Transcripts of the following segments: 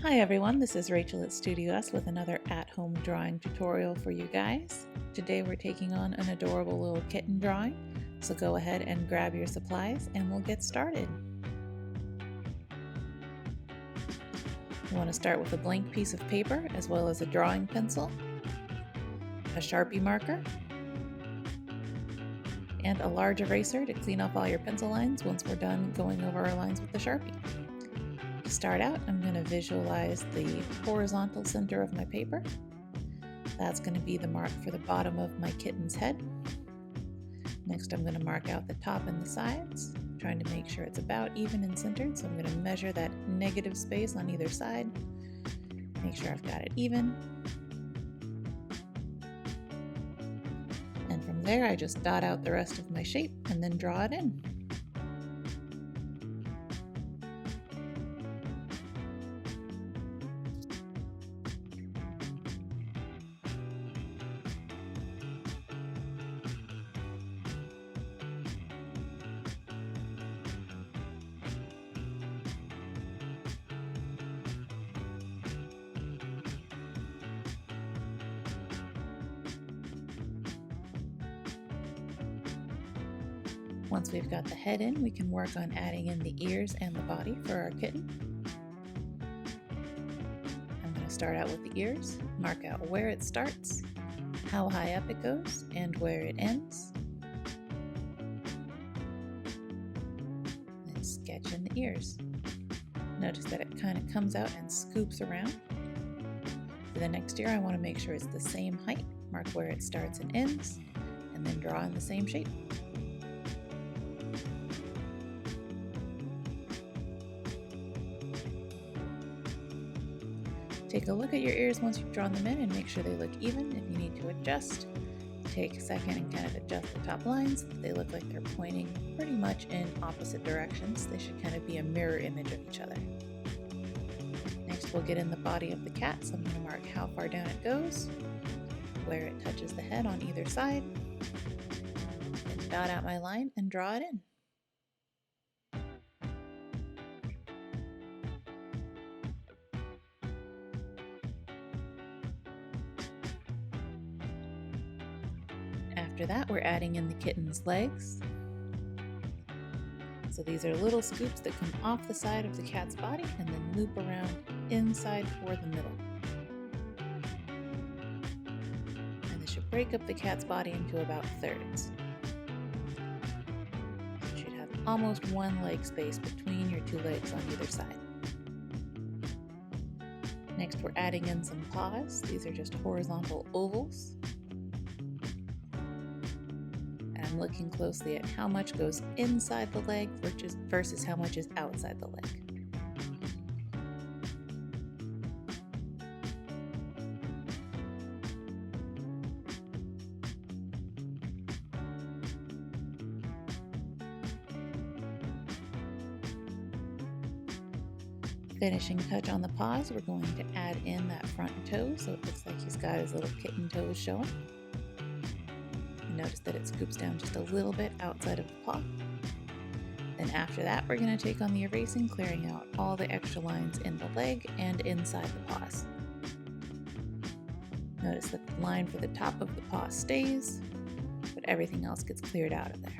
Hi everyone, this is Rachel at StudioUs with another at-home drawing tutorial for you guys. Today we're taking on an adorable little kitten drawing, so go ahead and grab your supplies and we'll get started. You want to start with a blank piece of paper as well as a drawing pencil, a Sharpie marker, and a large eraser to clean off all your pencil lines once we're done going over our lines with the Sharpie. To start out, I'm going to visualize the horizontal center of my paper. That's going to be the mark for the bottom of my kitten's head. Next, I'm going to mark out the top and the sides, trying to make sure it's about even and centered. So I'm going to measure that negative space on either side, make sure I've got it even. And from there, I just dot out the rest of my shape and then draw it in. Once we've got the head in, we can work on adding in the ears and the body for our kitten. I'm going to start out with the ears, mark out where it starts, how high up it goes, and where it ends. Then sketch in the ears. Notice that it kind of comes out and scoops around. For the next ear, I want to make sure it's the same height, mark where it starts and ends, and then draw in the same shape. Take a look at your ears once you've drawn them in and make sure they look even. If you need to adjust, take a second and kind of adjust the top lines. They look like they're pointing pretty much in opposite directions. They should kind of be a mirror image of each other. Next, we'll get in the body of the cat. So I'm going to mark how far down it goes, where it touches the head on either side, then dot out my line and draw it in. After that, we're adding in the kitten's legs. So these are little scoops that come off the side of the cat's body and then loop around inside toward the middle. And this should break up the cat's body into about thirds. So you should have almost one leg space between your two legs on either side. Next, we're adding in some paws. These are just horizontal ovals. I'm looking closely at how much goes inside the leg versus how much is outside the leg. Finishing touch on the paws, we're going to add in that front toe so it looks like he's got his little kitten toes showing. Notice that it scoops down just a little bit outside of the paw. Then after that, we're going to take on the erasing, clearing out all the extra lines in the leg and inside the paws. Notice that the line for the top of the paw stays, but everything else gets cleared out of there.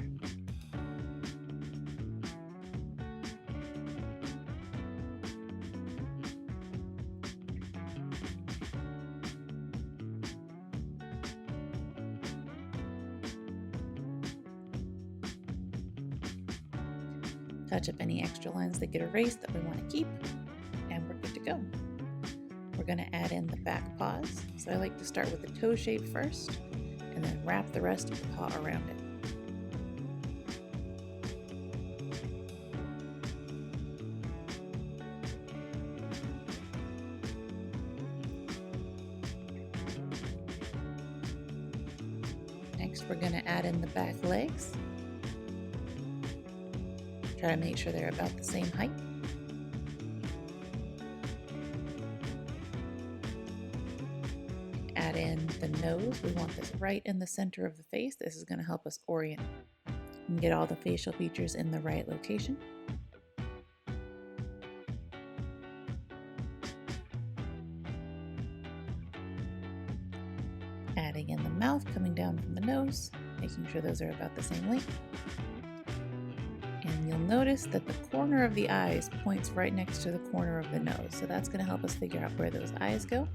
Touch up any extra lines that get erased that we want to keep, and we're good to go. We're going to add in the back paws. So I like to start with the toe shape first, and then wrap the rest of the paw around it. Next, we're going to add in the back legs. Try to make sure they're about the same height. Add in the nose. We want this right in the center of the face. This is going to help us orient and get all the facial features in the right location. Adding in the mouth coming down from the nose, making sure those are about the same length. And you'll notice that the corner of the eyes points right next to the corner of the nose, so that's going to help us figure out where those eyes go.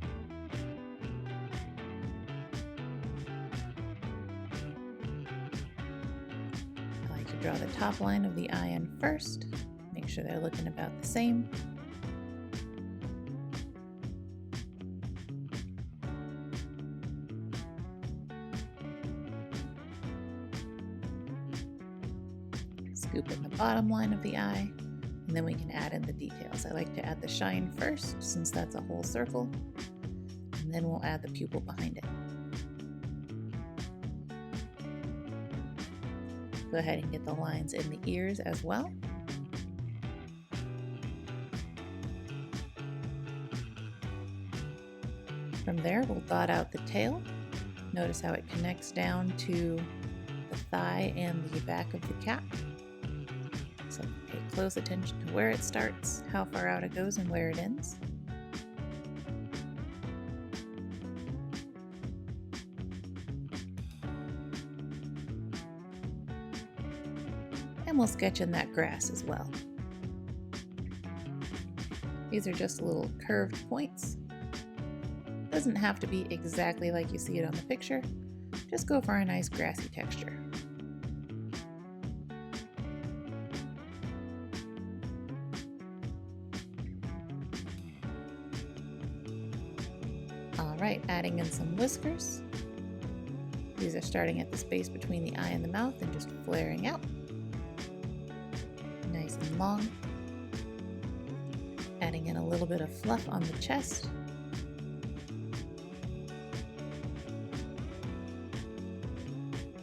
I like to draw the top line of the eye in first, make sure they're looking about the same. Scoop in the bottom line of the eye, and then we can add in the details. I like to add the shine first, since that's a whole circle, and then we'll add the pupil behind it. Go ahead and get the lines in the ears as well. From there, we'll dot out the tail. Notice how it connects down to the thigh and the back of the cap. So pay close attention to where it starts, how far out it goes, and where it ends. And we'll sketch in that grass as well. These are just little curved points. Doesn't have to be exactly like you see it on the picture. Just go for a nice grassy texture. Alright, adding in some whiskers. These are starting at the space between the eye and the mouth and just flaring out. Nice and long. Adding in a little bit of fluff on the chest.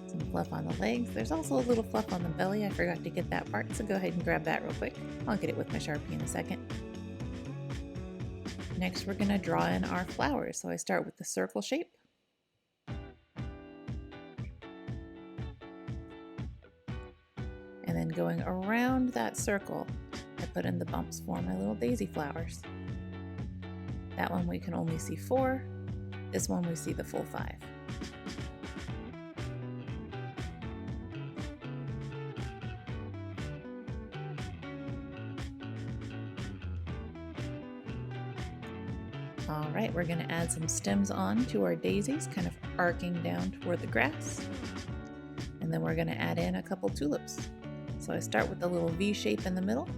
Some fluff on the legs. There's also a little fluff on the belly. I forgot to get that part, so go ahead and grab that real quick. I'll get it with my Sharpie in a second. Next, we're going to draw in our flowers. So I start with the circle shape. And then going around that circle, I put in the bumps for my little daisy flowers. That one we can only see 4. This one we see the full 5. Alright, we're going to add some stems on to our daisies, kind of arcing down toward the grass. And then we're going to add in a couple tulips. So I start with the little V shape in the middle,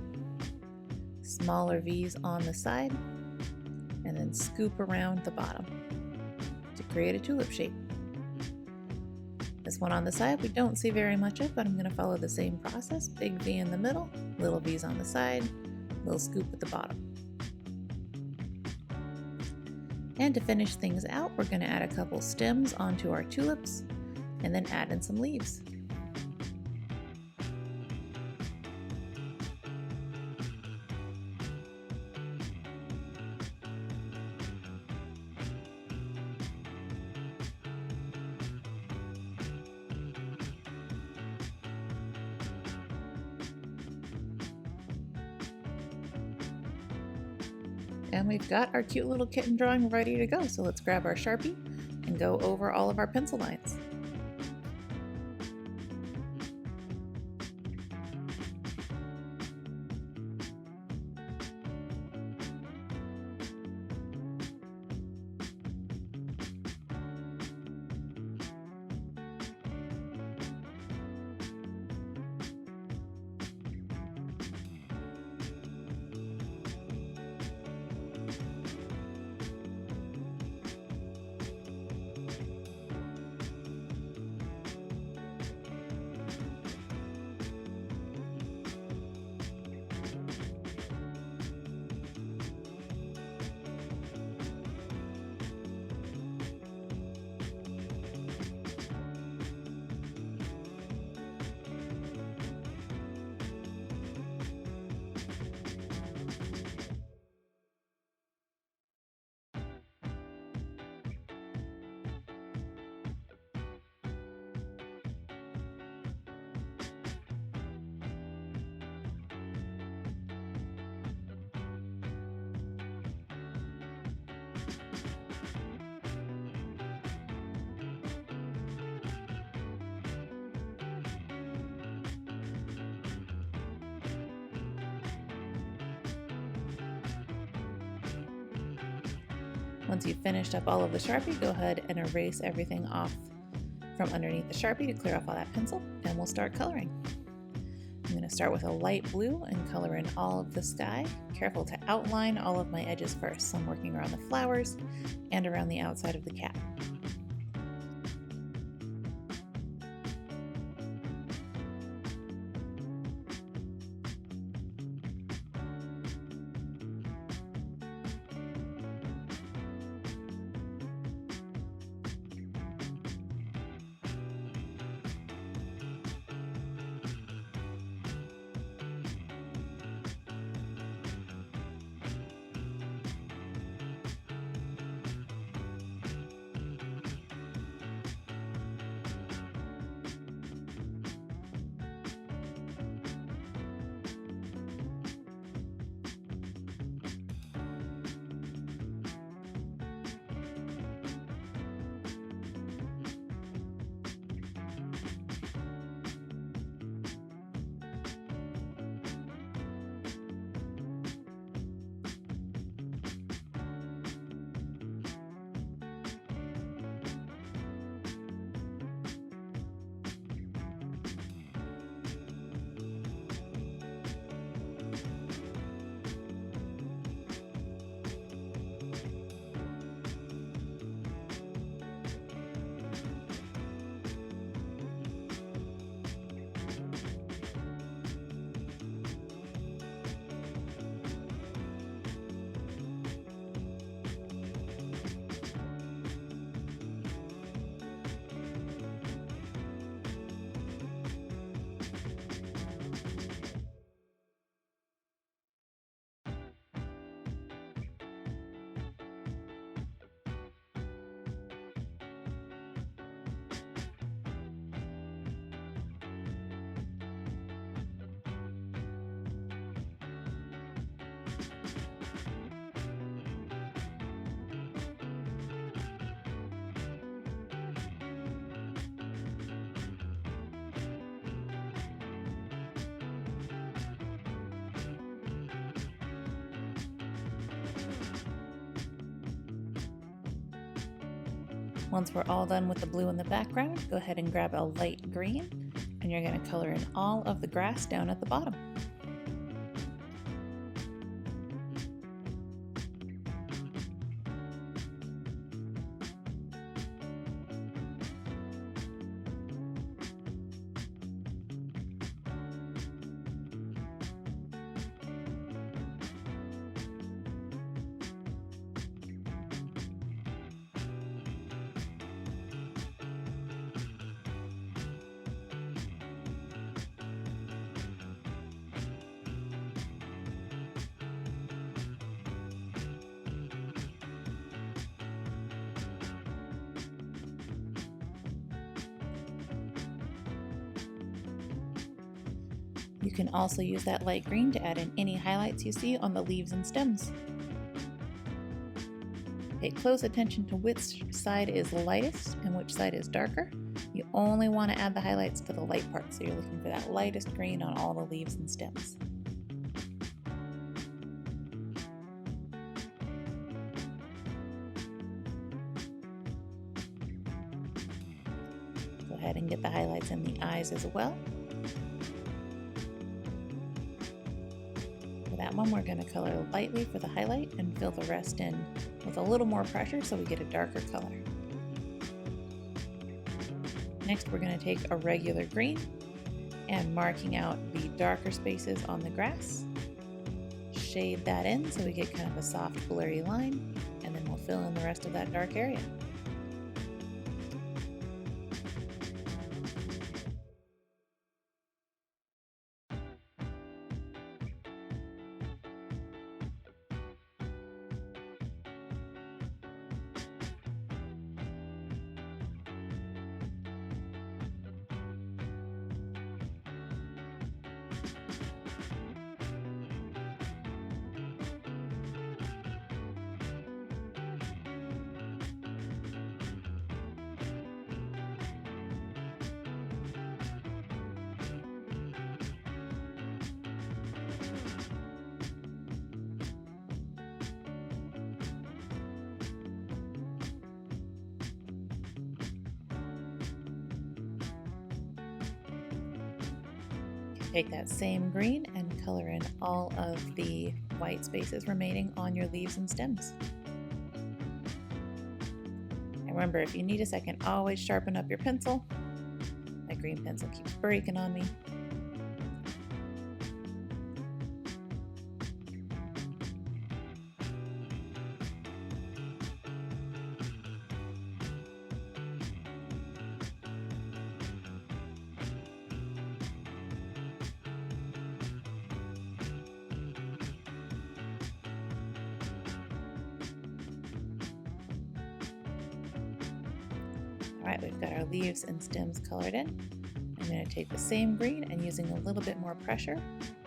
smaller V's on the side, and then scoop around the bottom to create a tulip shape. This one on the side we don't see very much of, but I'm going to follow the same process. Big V in the middle, little V's on the side, little scoop at the bottom. And to finish things out, we're going to add a couple stems onto our tulips and then add in some leaves. And we've got our cute little kitten drawing ready to go. So let's grab our Sharpie and go over all of our pencil lines. Once you've finished up all of the Sharpie, go ahead and erase everything off from underneath the Sharpie to clear off all that pencil, and we'll start coloring. I'm going to start with a light blue and color in all of the sky. Careful to outline all of my edges first. So I'm working around the flowers and around the outside of the cap. Once we're all done with the blue in the background, go ahead and grab a light green, and you're going to color in all of the grass down at the bottom. You can also use that light green to add in any highlights you see on the leaves and stems. Pay close attention to which side is lightest and which side is darker. You only want to add the highlights to the light part, so you're looking for that lightest green on all the leaves and stems. Go ahead and get the highlights in the eyes as well. For that one, we're going to color lightly for the highlight and fill the rest in with a little more pressure so we get a darker color. Next, we're going to take a regular green and marking out the darker spaces on the grass. Shade that in so we get kind of a soft blurry line, and then we'll fill in the rest of that dark area. Take that same green and color in all of the white spaces remaining on your leaves and stems. And remember, if you need a second, always sharpen up your pencil. My green pencil keeps breaking on me. Alright, we've got our leaves and stems colored in. I'm going to take the same green and using a little bit more pressure,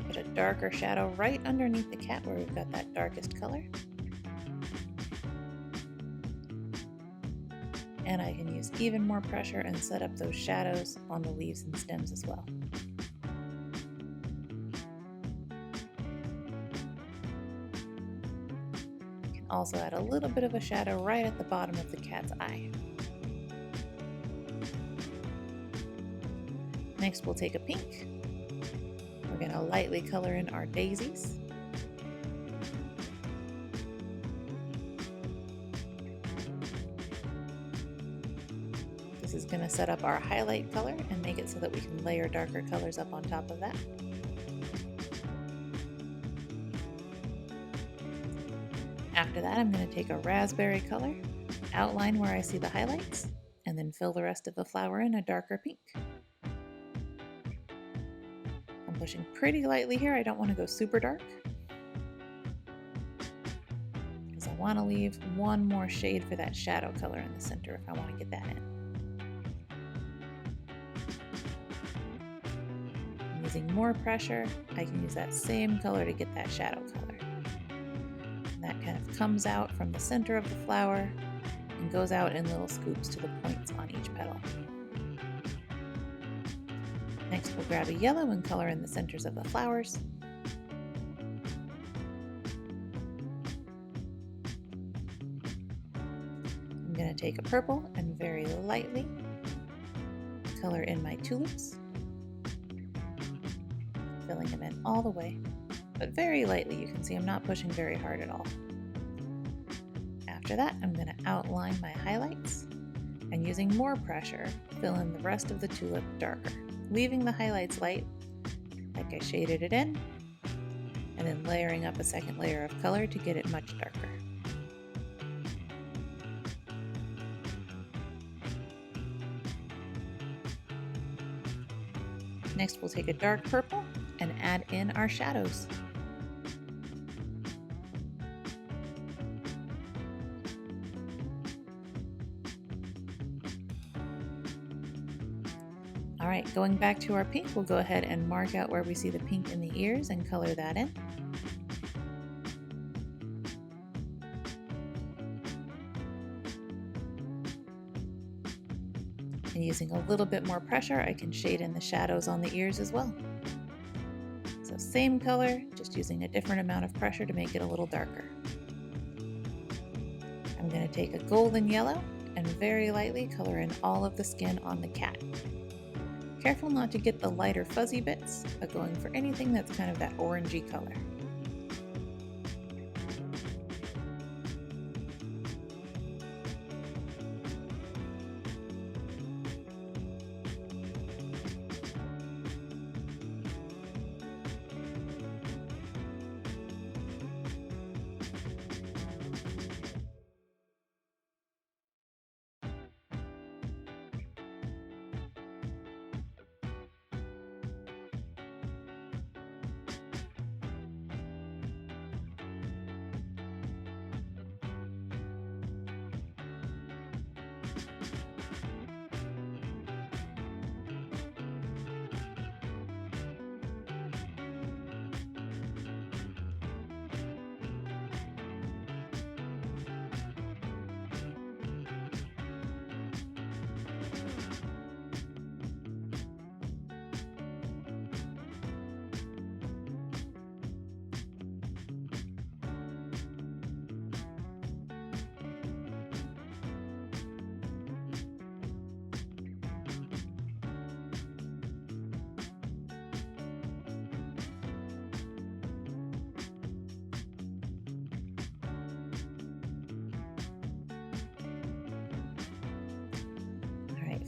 put a darker shadow right underneath the cat where we've got that darkest color. And I can use even more pressure and set up those shadows on the leaves and stems as well. You can also add a little bit of a shadow right at the bottom of the cat's eye. Next, we'll take a pink. We're going to lightly color in our daisies. This is going to set up our highlight color and make it so that we can layer darker colors up on top of that. After that, I'm going to take a raspberry color, outline where I see the highlights, and then fill the rest of the flower in a darker pink. I'm pushing pretty lightly here. I don't want to go super dark because I want to leave one more shade for that shadow color in the center if I want to get that in. I'm using more pressure. I can use that same color to get that shadow color. And that kind of comes out from the center of the flower and goes out in little scoops to the points on each petal. Next, we'll grab a yellow and color in the centers of the flowers. I'm going to take a purple and very lightly color in my tulips, filling them in all the way, but very lightly. You can see I'm not pushing very hard at all. After that, I'm going to outline my highlights and using more pressure, fill in the rest of the tulip darker, leaving the highlights light like I shaded it in, and then layering up a second layer of color to get it much darker. Next, we'll take a dark purple and add in our shadows. Alright, going back to our pink, we'll go ahead and mark out where we see the pink in the ears and color that in. And using a little bit more pressure, I can shade in the shadows on the ears as well. So same color, just using a different amount of pressure to make it a little darker. I'm going to take a golden yellow and very lightly color in all of the skin on the cat. Careful not to get the lighter fuzzy bits, but going for anything that's kind of that orangey color.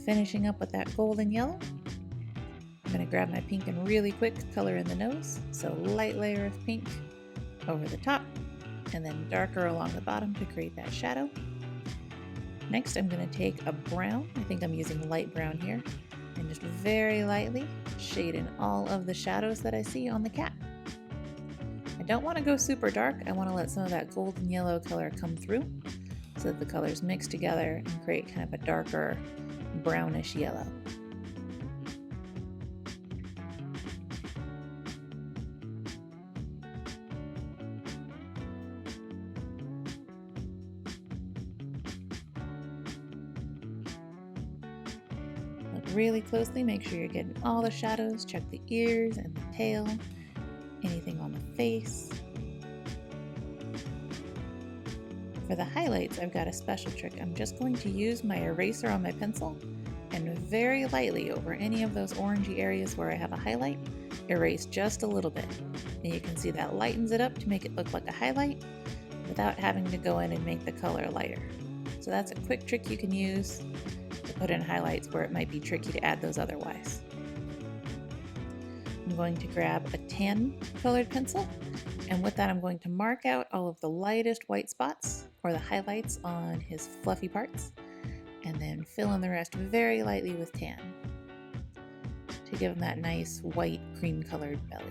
Finishing up with that golden yellow, I'm going to grab my pink and really quick color in the nose. So light layer of pink over the top and then darker along the bottom to create that shadow. Next, I'm going to take a brown, I think I'm using light brown here, and just very lightly shade in all of the shadows that I see on the cat. I don't want to go super dark, I want to let some of that golden yellow color come through so that the colors mix together and create kind of a darker brownish yellow. Look really closely, make sure you're getting all the shadows, check the ears and the tail, anything on the face. For the highlights, I've got a special trick. I'm just going to use my eraser on my pencil and very lightly over any of those orangey areas where I have a highlight, erase just a little bit. And you can see that lightens it up to make it look like a highlight without having to go in and make the color lighter. So that's a quick trick you can use to put in highlights where it might be tricky to add those otherwise. I'm going to grab a tan colored pencil, and with that I'm going to mark out all of the lightest white spots or the highlights on his fluffy parts, and then fill in the rest very lightly with tan to give him that nice white cream colored belly.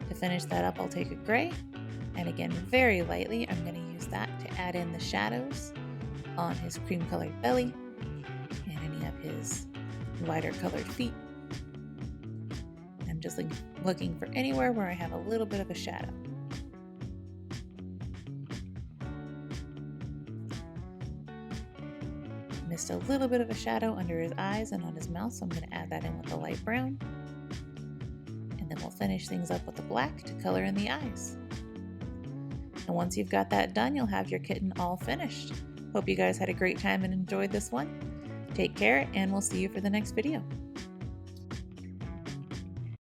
To finish that up, I'll take a gray, and again very lightly I'm going to use that to add in the shadows on his cream colored belly and any of his lighter colored feet. I'm just looking for anywhere where I have a little bit of a shadow. Missed a little bit of a shadow under his eyes and on his mouth, so I'm going to add that in with the light brown. And then we'll finish things up with the black to color in the eyes. And once you've got that done, you'll have your kitten all finished. Hope you guys had a great time and enjoyed this one. Take care, and we'll see you for the next video.